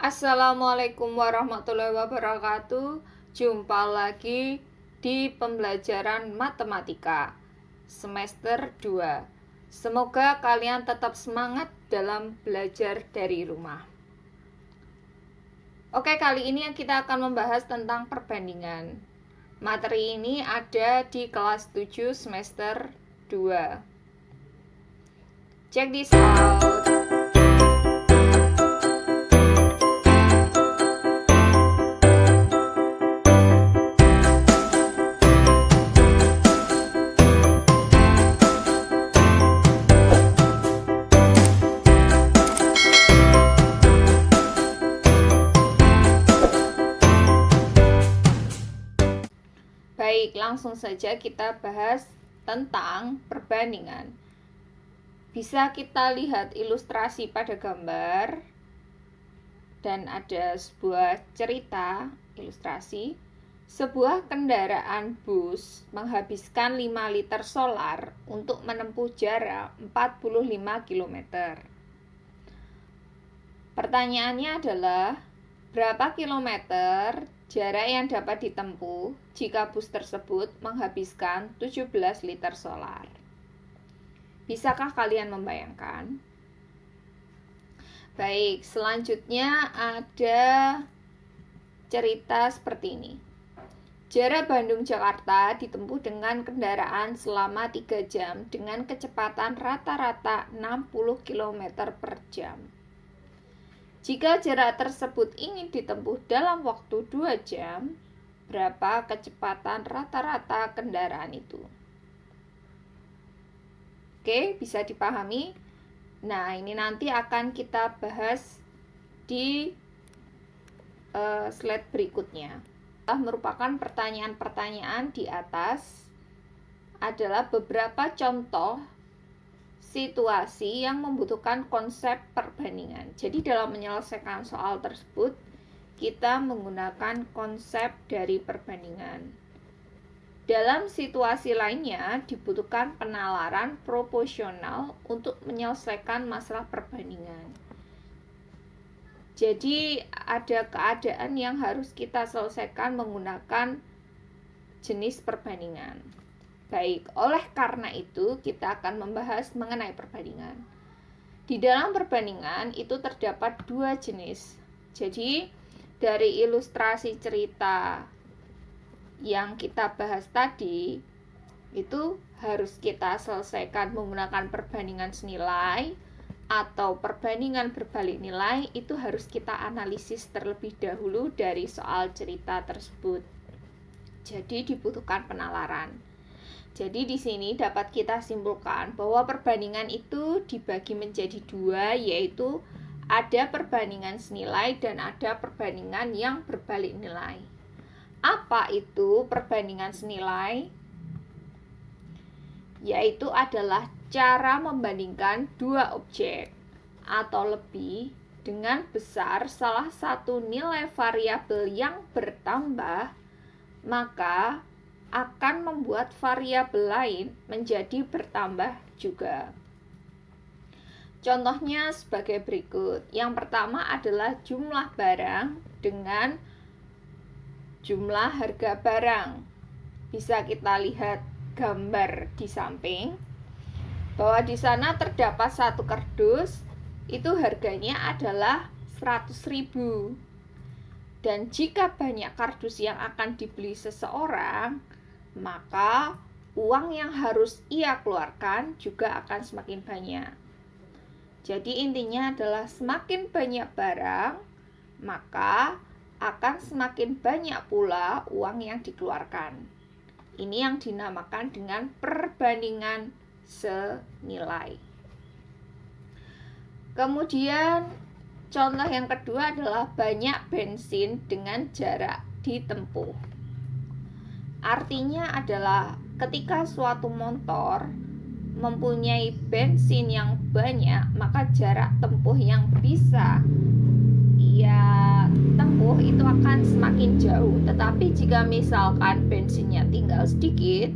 Assalamualaikum warahmatullahi wabarakatuh. Jumpa lagi di pembelajaran matematika semester 2. Semoga kalian tetap semangat dalam belajar dari rumah. Oke, kali ini kita akan membahas tentang perbandingan. Materi ini ada di kelas 7 semester 2. Check this out. Baik, langsung saja kita bahas tentang perbandingan. Bisa kita lihat ilustrasi pada gambar dan ada sebuah cerita ilustrasi. Sebuah kendaraan bus menghabiskan 5 liter solar untuk menempuh jarak 45 km. Pertanyaannya adalah, berapa kilometer jarak yang dapat ditempuh jika bus tersebut menghabiskan 17 liter solar? Bisakah kalian membayangkan? Baik, selanjutnya ada cerita seperti ini. Jarak Bandung-Jakarta ditempuh dengan kendaraan selama 3 jam dengan kecepatan rata-rata 60 km per jam. Jika jarak tersebut ingin ditempuh dalam waktu 2 jam, berapa kecepatan rata-rata kendaraan itu? Oke, bisa dipahami? Nah, ini nanti akan kita bahas di slide berikutnya. Merupakan pertanyaan-pertanyaan di atas adalah beberapa contoh situasi yang membutuhkan konsep perbandingan. Jadi dalam menyelesaikan soal tersebut, kita menggunakan konsep dari perbandingan. Dalam situasi lainnya, dibutuhkan penalaran proporsional untuk menyelesaikan masalah perbandingan. Jadi ada keadaan yang harus kita selesaikan menggunakan jenis perbandingan. Baik, oleh karena itu kita akan membahas mengenai perbandingan. Di dalam perbandingan itu terdapat 2 jenis. Jadi dari ilustrasi cerita yang kita bahas tadi itu harus kita selesaikan menggunakan perbandingan senilai atau perbandingan berbalik nilai. Itu harus kita analisis terlebih dahulu dari soal cerita tersebut. Jadi dibutuhkan penalaran. Jadi di sini dapat kita simpulkan bahwa perbandingan itu dibagi menjadi 2, yaitu ada perbandingan senilai dan ada perbandingan yang berbalik nilai. Apa itu perbandingan senilai? Yaitu adalah cara membandingkan 2 objek atau lebih dengan besar salah satu nilai variabel yang bertambah, maka akan membuat variabel lain menjadi bertambah juga. Contohnya sebagai berikut. Yang pertama adalah jumlah barang dengan jumlah harga barang. Bisa kita lihat gambar di samping bahwa di sana terdapat satu kardus, itu harganya adalah 100.000. Dan jika banyak kardus yang akan dibeli seseorang, maka uang yang harus ia keluarkan juga akan semakin banyak. Jadi intinya adalah semakin banyak barang, maka akan semakin banyak pula uang yang dikeluarkan. Ini yang dinamakan dengan perbandingan senilai. Kemudian contoh yang kedua adalah banyak bensin dengan jarak ditempuh. Artinya adalah ketika suatu motor mempunyai bensin yang banyak, maka jarak tempuh yang bisa ia tempuh itu akan semakin jauh. Tetapi jika misalkan bensinnya tinggal sedikit,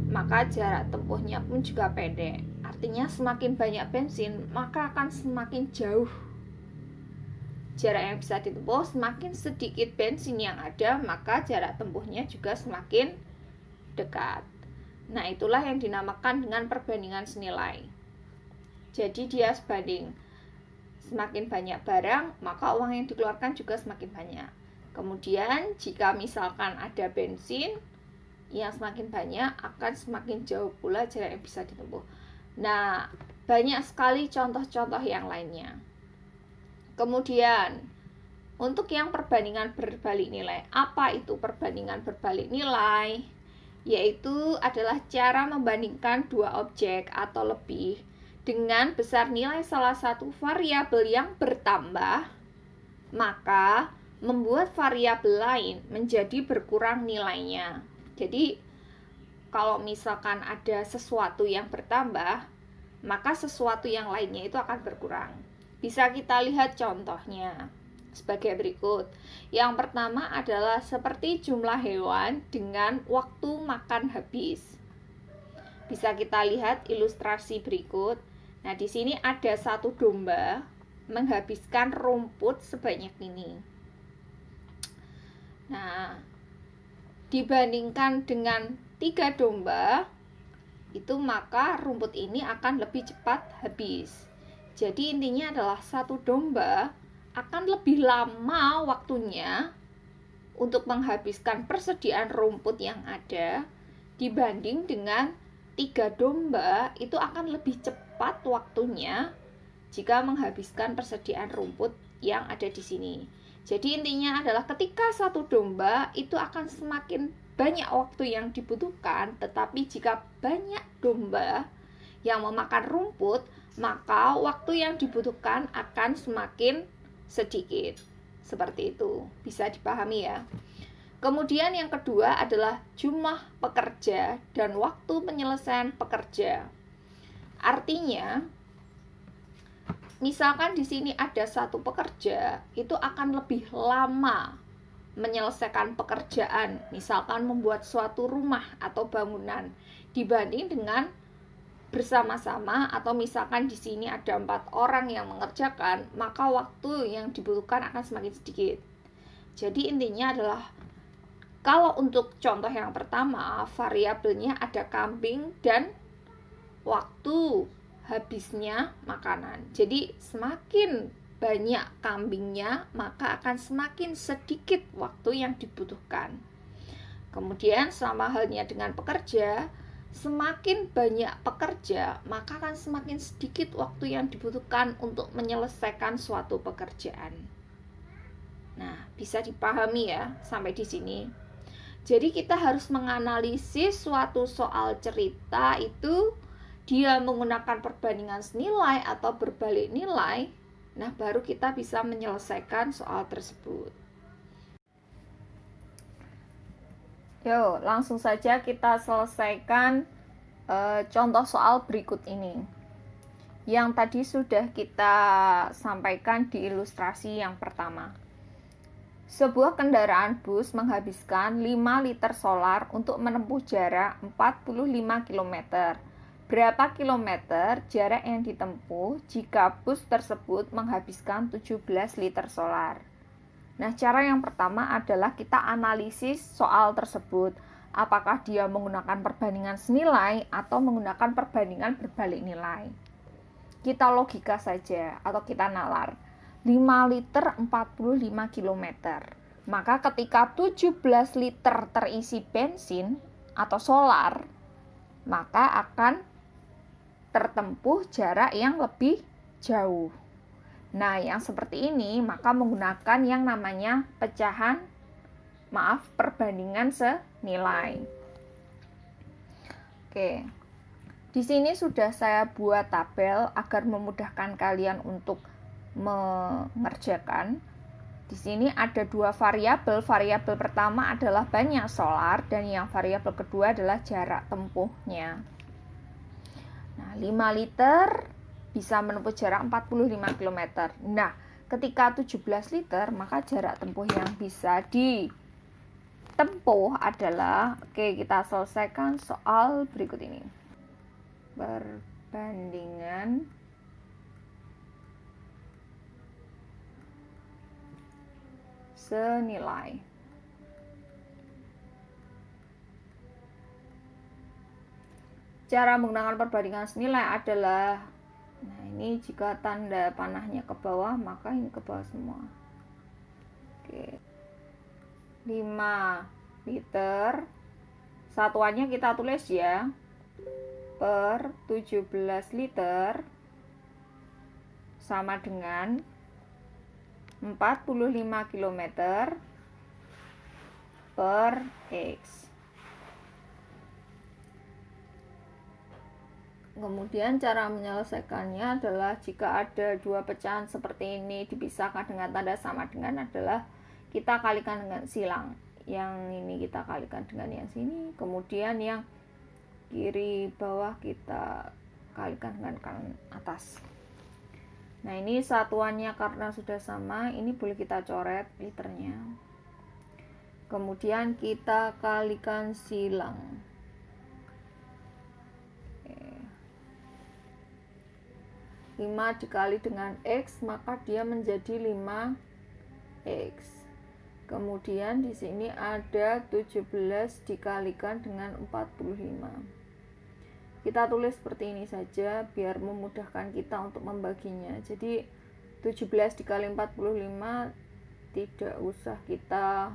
maka jarak tempuhnya pun juga pendek. Artinya semakin banyak bensin, maka akan semakin jauh jarak yang bisa ditempuh, semakin sedikit bensin yang ada, maka jarak tempuhnya juga semakin dekat. Nah, itulah yang dinamakan dengan perbandingan senilai. Jadi dia sebanding semakin banyak barang, maka uang yang dikeluarkan juga semakin banyak. Kemudian jika misalkan ada bensin yang semakin banyak, akan semakin jauh pula jarak yang bisa ditempuh. Nah, banyak sekali contoh-contoh yang lainnya. Kemudian untuk yang perbandingan berbalik nilai, apa itu perbandingan berbalik nilai? Yaitu adalah cara membandingkan dua objek atau lebih dengan besar nilai salah satu variabel yang bertambah, maka membuat variabel lain menjadi berkurang nilainya. Jadi kalau misalkan ada sesuatu yang bertambah, maka sesuatu yang lainnya itu akan berkurang. Bisa kita lihat contohnya sebagai berikut. Yang pertama adalah seperti jumlah hewan dengan waktu makan habis. Bisa kita lihat ilustrasi berikut. Nah, di sini ada satu domba menghabiskan rumput sebanyak ini. Nah, dibandingkan dengan 3 domba, itu maka rumput ini akan lebih cepat habis. Jadi intinya adalah satu domba akan lebih lama waktunya untuk menghabiskan persediaan rumput yang ada dibanding dengan 3 domba itu akan lebih cepat waktunya jika menghabiskan persediaan rumput yang ada di sini. Jadi intinya adalah ketika satu domba itu akan semakin banyak waktu yang dibutuhkan, tetapi jika banyak domba yang memakan rumput, maka waktu yang dibutuhkan akan semakin sedikit. Seperti itu, bisa dipahami ya. Kemudian yang kedua adalah jumlah pekerja dan waktu penyelesaian pekerja. Artinya, misalkan di sini ada satu pekerja, itu akan lebih lama menyelesaikan pekerjaan, misalkan membuat suatu rumah atau bangunan, dibanding dengan bersama-sama, atau misalkan di sini ada 4 orang yang mengerjakan, maka waktu yang dibutuhkan akan semakin sedikit. Jadi intinya adalah kalau untuk contoh yang pertama, variabelnya ada kambing dan waktu habisnya makanan. Jadi semakin banyak kambingnya, maka akan semakin sedikit waktu yang dibutuhkan. Kemudian sama halnya dengan pekerja, semakin banyak pekerja, maka akan semakin sedikit waktu yang dibutuhkan untuk menyelesaikan suatu pekerjaan. Nah, bisa dipahami ya sampai di sini. Jadi kita harus menganalisis suatu soal cerita itu dia menggunakan perbandingan senilai atau berbalik nilai. Nah, baru kita bisa menyelesaikan soal tersebut. Yuk, langsung saja kita selesaikan contoh soal berikut ini. Yang tadi sudah kita sampaikan di ilustrasi yang pertama. Sebuah kendaraan bus menghabiskan 5 liter solar untuk menempuh jarak 45 km. Berapa kilometer jarak yang ditempuh jika bus tersebut menghabiskan 17 liter solar? Nah, cara yang pertama adalah kita analisis soal tersebut. Apakah dia menggunakan perbandingan senilai atau menggunakan perbandingan berbalik nilai. Kita logika saja atau kita nalar. 5 liter 45 km. Maka ketika 17 liter terisi bensin atau solar, maka akan tertempuh jarak yang lebih jauh. Nah, yang seperti ini maka menggunakan yang namanya perbandingan senilai. Oke. Di sini sudah saya buat tabel agar memudahkan kalian untuk mengerjakan. Di sini ada 2 variabel. Variabel pertama adalah banyak solar dan yang variabel kedua adalah jarak tempuhnya. Nah, 5 liter bisa menempuh jarak 45 km. Nah, ketika 17 liter, maka jarak tempuh yang bisa ditempuh adalah, kita selesaikan soal berikut ini. Perbandingan senilai. Cara menggunakan perbandingan senilai adalah, nah ini jika tanda panahnya ke bawah, maka ini ke bawah semua. Oke. 5 liter, satuannya kita tulis ya, per 17 liter sama dengan 45 km per X. Kemudian cara menyelesaikannya adalah jika ada dua pecahan seperti ini dipisahkan dengan tanda sama dengan adalah kita kalikan dengan silang. Yang ini kita kalikan dengan yang sini, kemudian yang kiri bawah kita kalikan dengan kanan atas. Nah ini satuannya karena sudah sama, ini boleh kita coret liternya. Kemudian kita kalikan silang. 5 dikali dengan X maka dia menjadi 5X. Kemudian di sini ada 17 dikalikan dengan 45. Kita tulis seperti ini saja biar memudahkan kita untuk membaginya. Jadi 17 dikali 45 tidak usah kita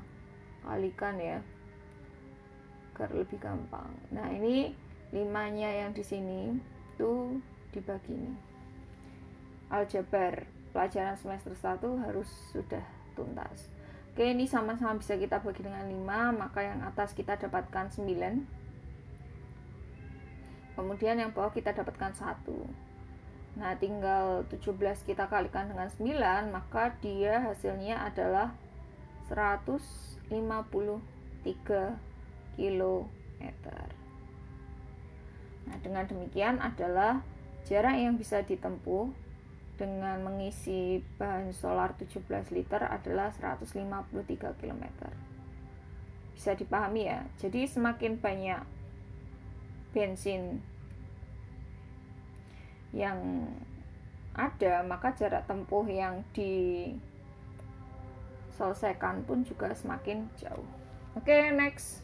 kalikan ya, agar lebih gampang. Nah ini 5-nya yang di sini tuh dibagi ini. Aljabar pelajaran semester 1 harus sudah tuntas. Oke, ini sama-sama bisa kita bagi dengan 5, maka yang atas kita dapatkan 9. Kemudian yang bawah kita dapatkan 1. Nah, tinggal 17 kita kalikan dengan 9, maka dia hasilnya adalah 153 km. Nah, dengan demikian adalah jarak yang bisa ditempuh dengan mengisi bahan solar 17 liter adalah 153 km. Bisa dipahami ya. Jadi semakin banyak bensin yang ada, maka jarak tempuh yang diselesaikan pun juga semakin jauh. Oke, next.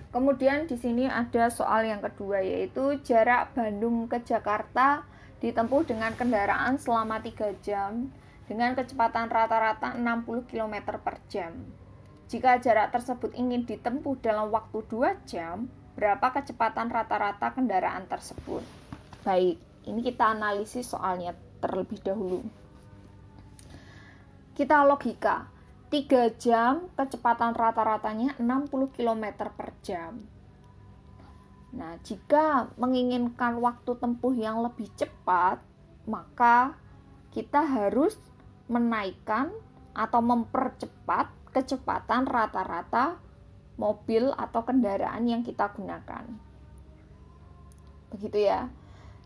Kemudian di sini ada soal yang kedua, yaitu jarak Bandung ke Jakarta ditempuh dengan kendaraan selama 3 jam dengan kecepatan rata-rata 60 km per jam. Jika jarak tersebut ingin ditempuh dalam waktu 2 jam, berapa kecepatan rata-rata kendaraan tersebut? Baik, ini kita analisis soalnya terlebih dahulu. Kita logika, 3 jam kecepatan rata-ratanya 60 km per jam. Nah, jika menginginkan waktu tempuh yang lebih cepat, maka kita harus menaikkan atau mempercepat kecepatan rata-rata mobil atau kendaraan yang kita gunakan. Begitu ya.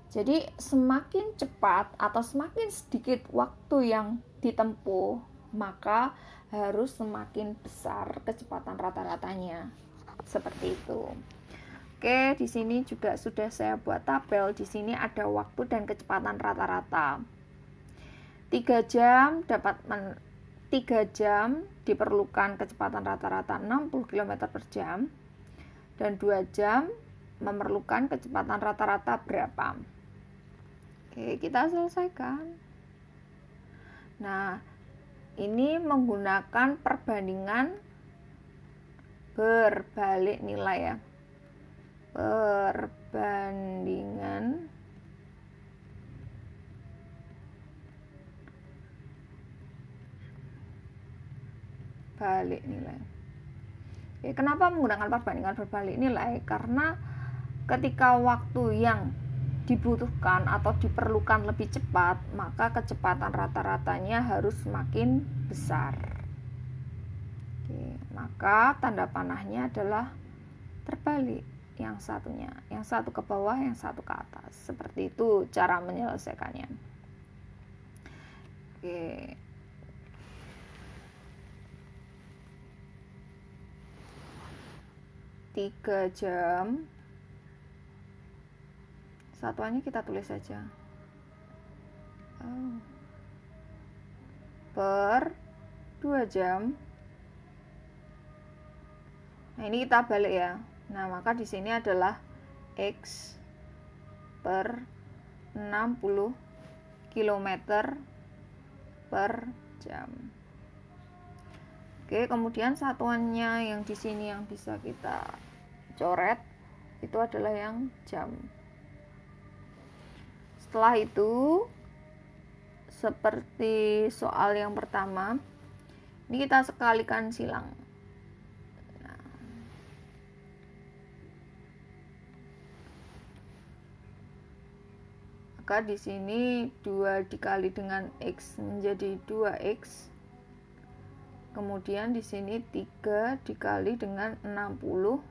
Jadi, semakin cepat atau semakin sedikit waktu yang ditempuh, maka harus semakin besar kecepatan rata-ratanya. Seperti itu. Oke, di sini juga sudah saya buat tabel. Di sini ada waktu dan kecepatan rata-rata. 3 jam diperlukan kecepatan rata-rata 60 km per jam, dan 2 jam memerlukan kecepatan rata-rata berapa? Oke, kita selesaikan. Nah, ini menggunakan perbandingan berbalik nilai ya. Perbandingan balik nilai. Kenapa menggunakan perbandingan berbalik nilai? Karena ketika waktu yang dibutuhkan atau diperlukan lebih cepat, maka kecepatan rata-ratanya harus semakin besar. Maka tanda panahnya adalah terbalik. Yang satunya, yang satu ke bawah, yang satu ke atas. Seperti itu cara menyelesaikannya. Oke. Tiga jam. Satuannya kita tulis saja. Per 2 jam. Nah, ini kita balik ya. Nah, maka di sini adalah X per 60 km per jam. Oke, kemudian satuannya yang di sini yang bisa kita coret itu adalah yang jam. Setelah itu, seperti soal yang pertama, ini kita sekalikan silang. Maka di sini 2 dikali dengan X menjadi 2X. Kemudian di sini 3 dikali dengan 60.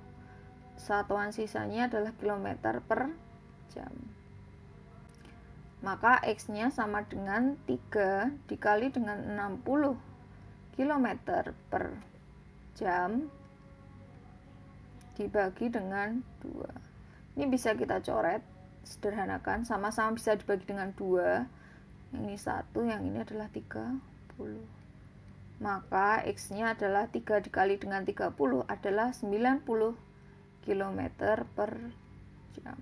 Satuan sisanya adalah kilometer per jam. Maka X-nya sama dengan 3 dikali dengan 60 km per jam dibagi dengan 2. Ini bisa kita coret, sederhanakan, sama-sama bisa dibagi dengan 2. Yang ini 1, yang ini adalah 30. Maka X-nya adalah 3 dikali dengan 30 adalah 90 km per jam.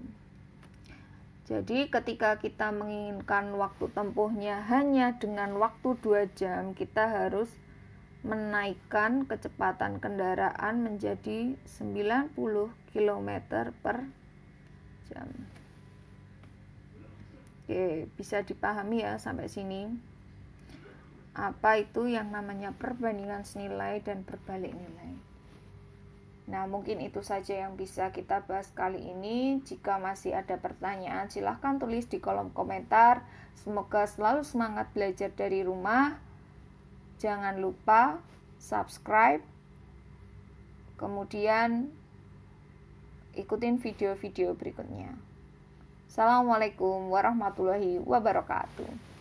Jadi ketika kita menginginkan waktu tempuhnya hanya dengan waktu 2 jam, kita harus menaikkan kecepatan kendaraan menjadi 90 km per jam. Oke, bisa dipahami ya sampai sini. Apa itu yang namanya perbandingan senilai dan berbalik nilai. Nah, mungkin itu saja yang bisa kita bahas kali ini. Jika masih ada pertanyaan, silahkan tulis di kolom komentar. Semoga selalu semangat belajar dari rumah. Jangan lupa subscribe. Kemudian ikutin video-video berikutnya. Assalamualaikum warahmatullahi wabarakatuh.